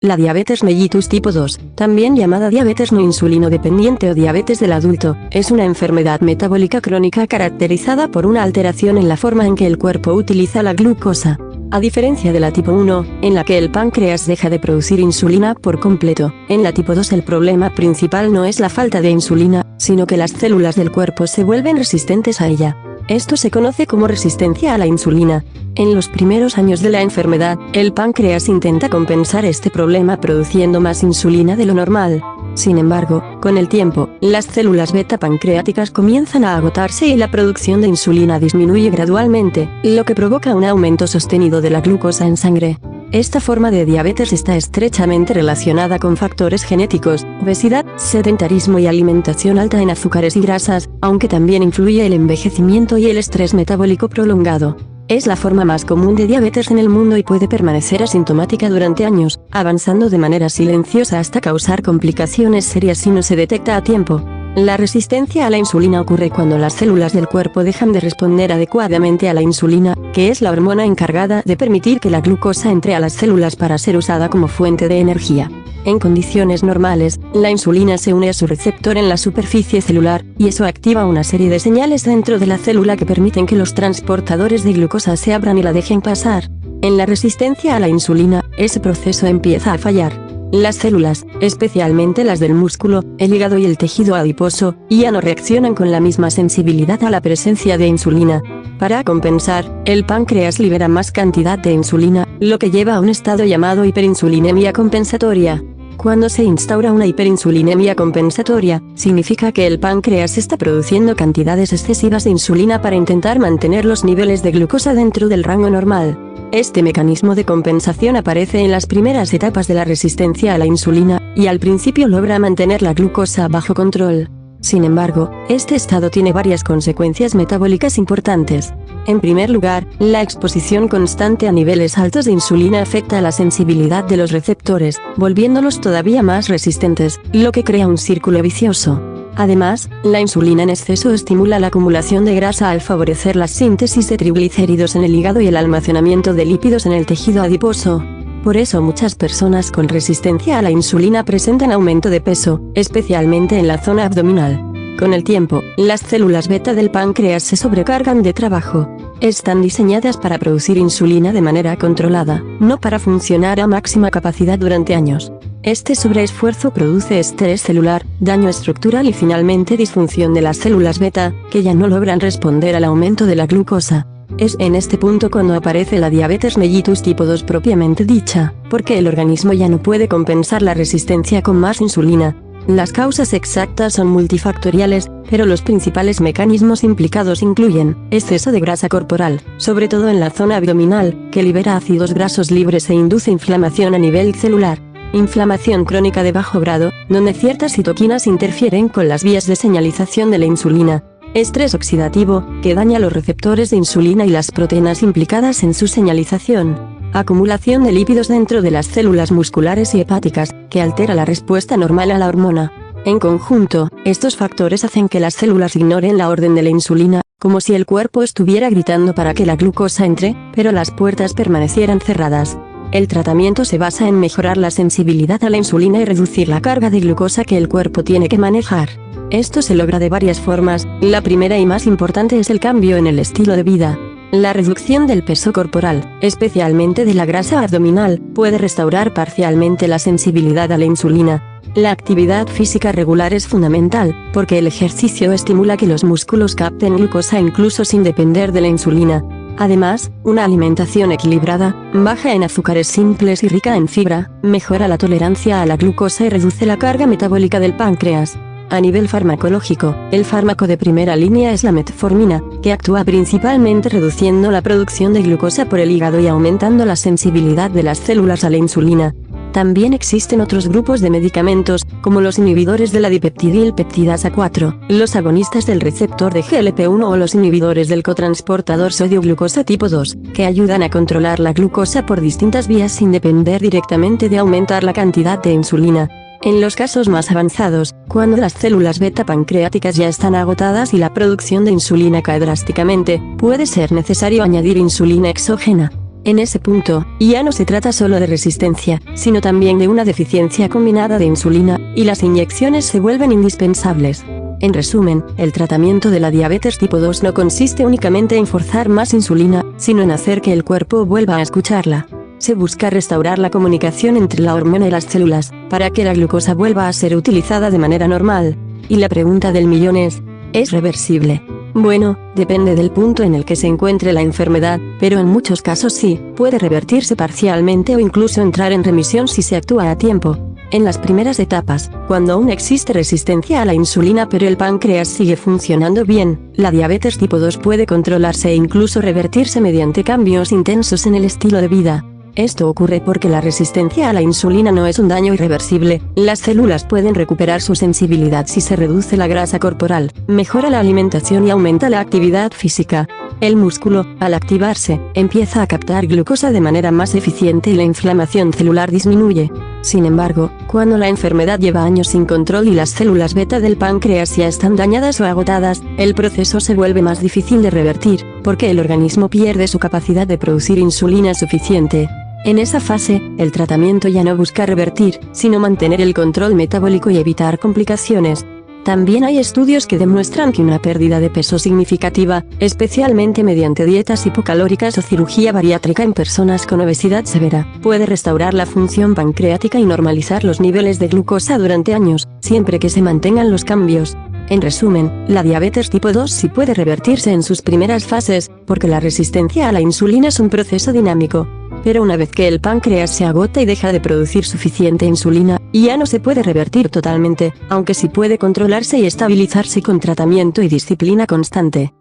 La diabetes mellitus tipo 2, también llamada diabetes no insulino dependiente o diabetes del adulto, es una enfermedad metabólica crónica caracterizada por una alteración en la forma en que el cuerpo utiliza la glucosa. A diferencia de la tipo 1, en la que el páncreas deja de producir insulina por completo, en la tipo 2 el problema principal no es la falta de insulina, sino que las células del cuerpo se vuelven resistentes a ella. Esto se conoce como resistencia a la insulina. En los primeros años de la enfermedad, el páncreas intenta compensar este problema produciendo más insulina de lo normal. Sin embargo, con el tiempo, las células beta pancreáticas comienzan a agotarse y la producción de insulina disminuye gradualmente, lo que provoca un aumento sostenido de la glucosa en sangre. Esta forma de diabetes está estrechamente relacionada con factores genéticos, obesidad, sedentarismo y alimentación alta en azúcares y grasas, aunque también influye el envejecimiento y el estrés metabólico prolongado. Es la forma más común de diabetes en el mundo y puede permanecer asintomática durante años, avanzando de manera silenciosa hasta causar complicaciones serias si no se detecta a tiempo. La resistencia a la insulina ocurre cuando las células del cuerpo dejan de responder adecuadamente a la insulina, que es la hormona encargada de permitir que la glucosa entre a las células para ser usada como fuente de energía. En condiciones normales, la insulina se une a su receptor en la superficie celular, y eso activa una serie de señales dentro de la célula que permiten que los transportadores de glucosa se abran y la dejen pasar. En la resistencia a la insulina, ese proceso empieza a fallar. Las células, especialmente las del músculo, el hígado y el tejido adiposo, ya no reaccionan con la misma sensibilidad a la presencia de insulina. Para compensar, el páncreas libera más cantidad de insulina, lo que lleva a un estado llamado hiperinsulinemia compensatoria. Cuando se instaura una hiperinsulinemia compensatoria, significa que el páncreas está produciendo cantidades excesivas de insulina para intentar mantener los niveles de glucosa dentro del rango normal. Este mecanismo de compensación aparece en las primeras etapas de la resistencia a la insulina, y al principio logra mantener la glucosa bajo control. Sin embargo, este estado tiene varias consecuencias metabólicas importantes. En primer lugar, la exposición constante a niveles altos de insulina afecta a la sensibilidad de los receptores, volviéndolos todavía más resistentes, lo que crea un círculo vicioso. Además, la insulina en exceso estimula la acumulación de grasa al favorecer la síntesis de triglicéridos en el hígado y el almacenamiento de lípidos en el tejido adiposo. Por eso muchas personas con resistencia a la insulina presentan aumento de peso, especialmente en la zona abdominal. Con el tiempo, las células beta del páncreas se sobrecargan de trabajo. Están diseñadas para producir insulina de manera controlada, no para funcionar a máxima capacidad durante años. Este sobreesfuerzo produce estrés celular, daño estructural y finalmente disfunción de las células beta, que ya no logran responder al aumento de la glucosa. Es en este punto cuando aparece la diabetes mellitus tipo 2 propiamente dicha, porque el organismo ya no puede compensar la resistencia con más insulina. Las causas exactas son multifactoriales, pero los principales mecanismos implicados incluyen exceso de grasa corporal, sobre todo en la zona abdominal, que libera ácidos grasos libres e induce inflamación a nivel celular. Inflamación crónica de bajo grado, donde ciertas citoquinas interfieren con las vías de señalización de la insulina. Estrés oxidativo, que daña los receptores de insulina y las proteínas implicadas en su señalización. Acumulación de lípidos dentro de las células musculares y hepáticas, que altera la respuesta normal a la hormona. En conjunto, estos factores hacen que las células ignoren la orden de la insulina, como si el cuerpo estuviera gritando para que la glucosa entre, pero las puertas permanecieran cerradas. El tratamiento se basa en mejorar la sensibilidad a la insulina y reducir la carga de glucosa que el cuerpo tiene que manejar. Esto se logra de varias formas, la primera y más importante es el cambio en el estilo de vida. La reducción del peso corporal, especialmente de la grasa abdominal, puede restaurar parcialmente la sensibilidad a la insulina. La actividad física regular es fundamental, porque el ejercicio estimula que los músculos capten glucosa incluso sin depender de la insulina. Además, una alimentación equilibrada, baja en azúcares simples y rica en fibra, mejora la tolerancia a la glucosa y reduce la carga metabólica del páncreas. A nivel farmacológico, el fármaco de primera línea es la metformina, que actúa principalmente reduciendo la producción de glucosa por el hígado y aumentando la sensibilidad de las células a la insulina. También existen otros grupos de medicamentos, como los inhibidores de la dipeptidilpeptidasa 4, los agonistas del receptor de GLP-1 o los inhibidores del cotransportador sodio-glucosa tipo 2, que ayudan a controlar la glucosa por distintas vías sin depender directamente de aumentar la cantidad de insulina. En los casos más avanzados, cuando las células beta pancreáticas ya están agotadas y la producción de insulina cae drásticamente, puede ser necesario añadir insulina exógena. En ese punto, ya no se trata solo de resistencia, sino también de una deficiencia combinada de insulina, y las inyecciones se vuelven indispensables. En resumen, el tratamiento de la diabetes tipo 2 no consiste únicamente en forzar más insulina, sino en hacer que el cuerpo vuelva a escucharla. Se busca restaurar la comunicación entre la hormona y las células, para que la glucosa vuelva a ser utilizada de manera normal. Y la pregunta del millón ¿es reversible? Bueno, depende del punto en el que se encuentre la enfermedad, pero en muchos casos sí, puede revertirse parcialmente o incluso entrar en remisión si se actúa a tiempo. En las primeras etapas, cuando aún existe resistencia a la insulina pero el páncreas sigue funcionando bien, la diabetes tipo 2 puede controlarse e incluso revertirse mediante cambios intensos en el estilo de vida. Esto ocurre porque la resistencia a la insulina no es un daño irreversible, las células pueden recuperar su sensibilidad si se reduce la grasa corporal, mejora la alimentación y aumenta la actividad física. El músculo, al activarse, empieza a captar glucosa de manera más eficiente y la inflamación celular disminuye. Sin embargo, cuando la enfermedad lleva años sin control y las células beta del páncreas ya están dañadas o agotadas, el proceso se vuelve más difícil de revertir, porque el organismo pierde su capacidad de producir insulina suficiente. En esa fase, el tratamiento ya no busca revertir, sino mantener el control metabólico y evitar complicaciones. También hay estudios que demuestran que una pérdida de peso significativa, especialmente mediante dietas hipocalóricas o cirugía bariátrica en personas con obesidad severa, puede restaurar la función pancreática y normalizar los niveles de glucosa durante años, siempre que se mantengan los cambios. En resumen, la diabetes tipo 2 sí puede revertirse en sus primeras fases, porque la resistencia a la insulina es un proceso dinámico. Pero una vez que el páncreas se agota y deja de producir suficiente insulina, ya no se puede revertir totalmente, aunque sí puede controlarse y estabilizarse con tratamiento y disciplina constante.